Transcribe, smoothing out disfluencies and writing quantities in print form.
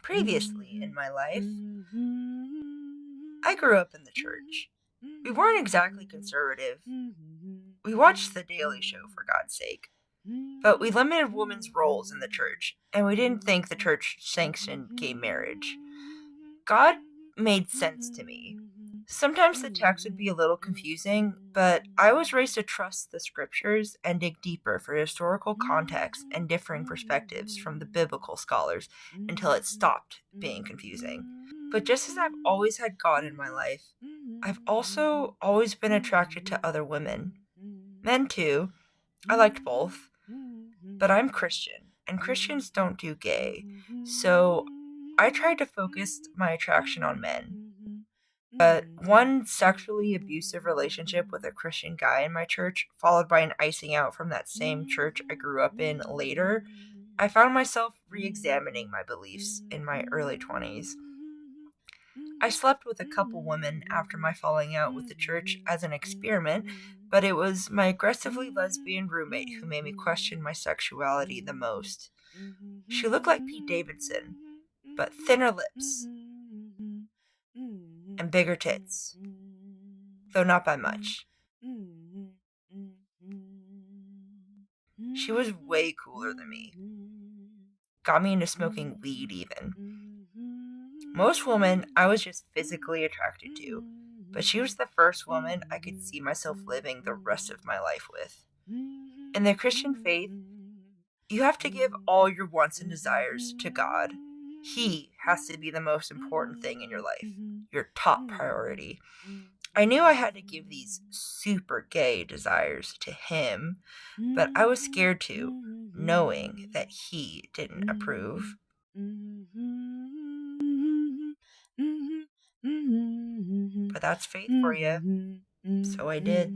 Previously in my life, I grew up in the church. We weren't exactly conservative. We watched The Daily Show, for God's sake. But we limited women's roles in the church, and we didn't think the church sanctioned gay marriage. God made sense to me. Sometimes the text would be a little confusing, but I was raised to trust the scriptures and dig deeper for historical context and differing perspectives from the biblical scholars until it stopped being confusing. But just as I've always had God in my life, I've also always been attracted to other women. Men too. I liked both. But I'm Christian, and Christians don't do gay. So I tried to focus my attraction on men. But one sexually abusive relationship with a Christian guy in my church, followed by an icing out from that same church I grew up in later, I found myself re examining my beliefs in my early 20s. I slept with a couple women after my falling out with the church as an experiment, but it was my aggressively lesbian roommate who made me question my sexuality the most. She looked like Pete Davidson, but thinner lips and bigger tits, though not by much. She was way cooler than me. Got me into smoking weed even. Most women I was just physically attracted to, but she was the first woman I could see myself living the rest of my life with. In the Christian faith, you have to give all your wants and desires to God. He has to be the most important thing in your life, your top priority. I knew I had to give these super gay desires to him, but I was scared to, knowing that he didn't approve. But that's faith for you. So I did.